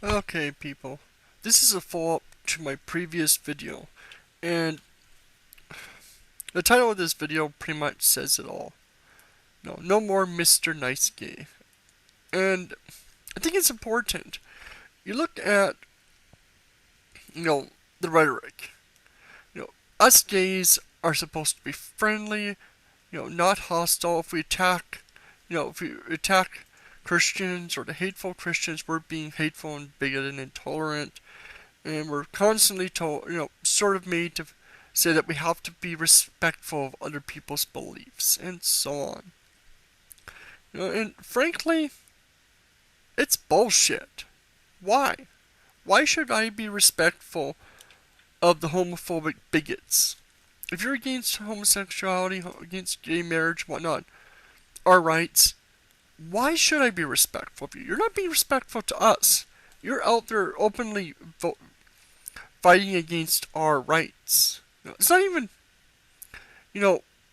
Okay, people. This is a follow-up to my previous video, and the title of this video pretty much says it all. No more Mr. Nice Gay. And I think it's important. You look at, you know, the rhetoric. You know, us gays are supposed to be friendly, not hostile. If we attack Christians or the hateful Christians, we're being hateful and bigoted and intolerant. And we're constantly told, sort of made to say that we have to be respectful of other people's beliefs and so on. And frankly, it's bullshit. Why? Why should I be respectful of the homophobic bigots? If you're against homosexuality, against gay marriage, whatnot, our rights, why should I be respectful of you? You're not being respectful to us. You're out there openly fighting against our rights. It's not even,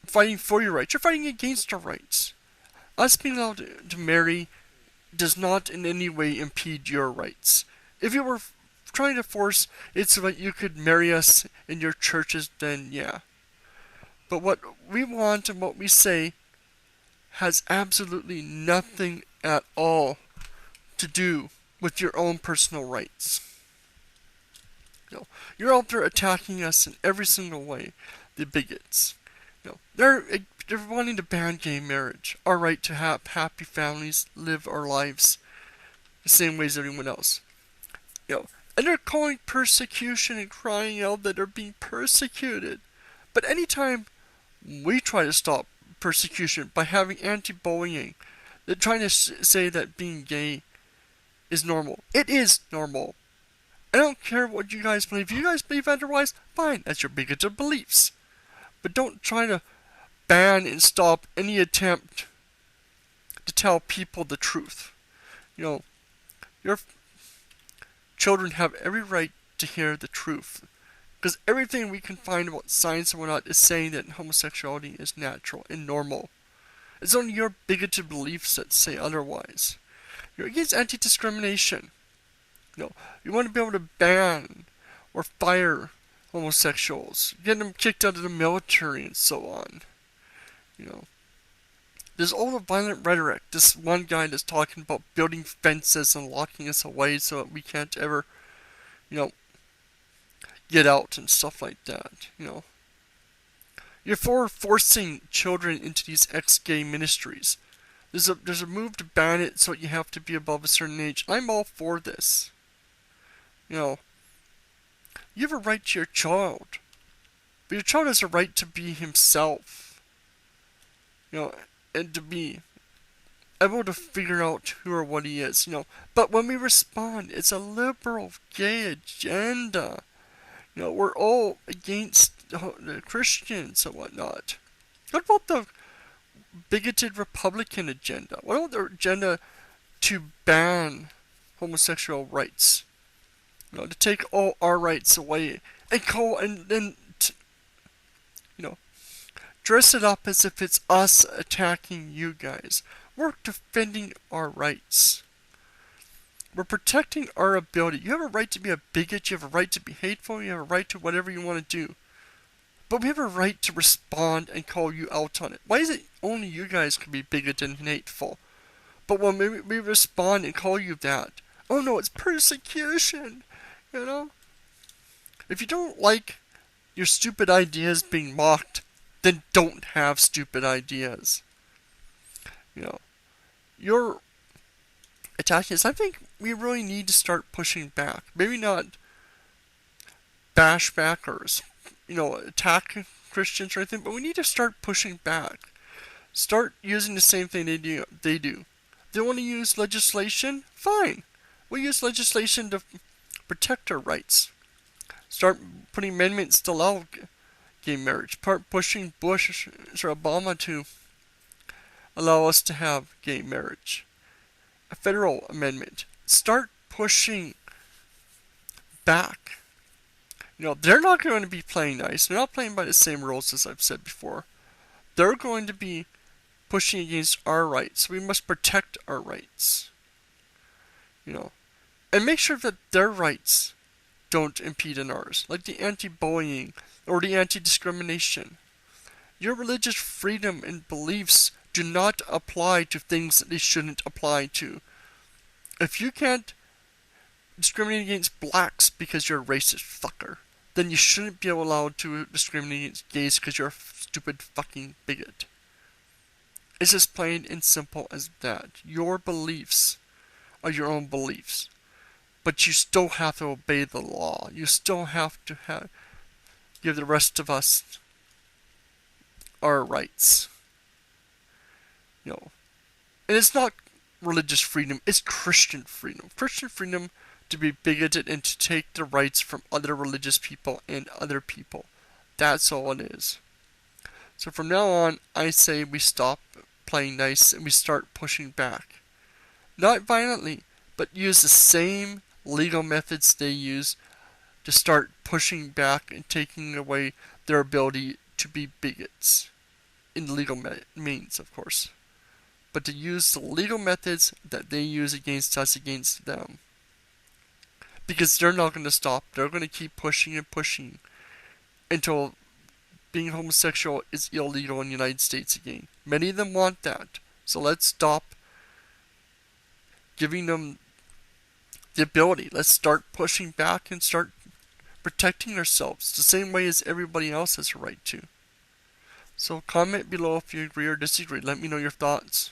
fighting for your rights. You're fighting against our rights. Us being allowed to marry does not in any way impede your rights. If you were trying to force it so that you could marry us in your churches, then yeah. But what we want and what we say has absolutely nothing at all to do with your own personal rights. You're out there attacking us in every single way, the bigots. They're wanting to ban gay marriage, our right to have happy families, live our lives the same way as everyone else. And they're calling persecution and crying out that they're being persecuted. But anytime we try to stop persecution by having anti-bullying, they're trying to say that being gay is normal. It is normal. I don't care what you guys believe. If you guys believe otherwise, fine. That's your bigoted beliefs. But don't try to ban and stop any attempt to tell people the truth. Your children have every right to hear the truth. Because everything we can find about science and whatnot is saying that homosexuality is natural and normal. It's only your bigoted beliefs that say otherwise. You're against anti-discrimination. You want to be able to ban or fire homosexuals, get them kicked out of the military and so on. There's all the violent rhetoric. This one guy that's talking about building fences and locking us away so that we can't ever, get out and stuff like that. You're for forcing children into these ex-gay ministries. There's a move to ban it so you have to be above a certain age. I'm all for this. You have a right to your child. But your child has a right to be himself. And to be able to figure out who or what he is. But when we respond, it's a liberal gay agenda. We're all against the Christians and whatnot. What about the bigoted Republican agenda? What about their agenda to ban homosexual rights? To take all our rights away and then dress it up as if it's us attacking you guys. We're defending our rights. We're protecting our ability. You have a right to be a bigot, you have a right to be hateful, you have a right to whatever you want to do. But we have a right to respond and call you out on it. Why is it only you guys can be bigoted and hateful? But when we respond and call you that, oh no, it's persecution, If you don't like your stupid ideas being mocked, then don't have stupid ideas. You're attacking us. I think we really need to start pushing back. Maybe not bash back or, attack Christians or anything, but we need to start pushing back. Start using the same thing they do. They want to use legislation? Fine. We'll use legislation to protect our rights. Start putting amendments to allow gay marriage. Start pushing Bush or Obama to allow us to have gay marriage. A federal amendment. Start pushing back. They're not going to be playing nice. They're not playing by the same rules as I've said before. They're going to be pushing against our rights. We must protect our rights. and make sure that their rights don't impede on ours, like the anti-bullying or the anti-discrimination. Your religious freedom and beliefs do not apply to things that they shouldn't apply to. If you can't discriminate against blacks because you're a racist fucker, then you shouldn't be allowed to discriminate against gays because you're a stupid fucking bigot. It's as plain and simple as that. Your beliefs are your own beliefs, but you still have to obey the law. You still have to give the rest of us our rights. You know, and it's not religious freedom, it's Christian freedom. Christian freedom to be bigoted and to take the rights from other religious people and other people. That's all it is. So from now on, I say we stop playing nice and we start pushing back. Not violently, but use the same legal methods they use to start pushing back and taking away their ability to be bigots. In legal means, of course. But to use the legal methods that they use against us, against them. Because they're not going to stop. They're going to keep pushing and pushing until being homosexual is illegal in the United States again. Many of them want that. So let's stop giving them the ability. Let's start pushing back and start protecting ourselves the same way as everybody else has a right to. So comment below if you agree or disagree. Let me know your thoughts.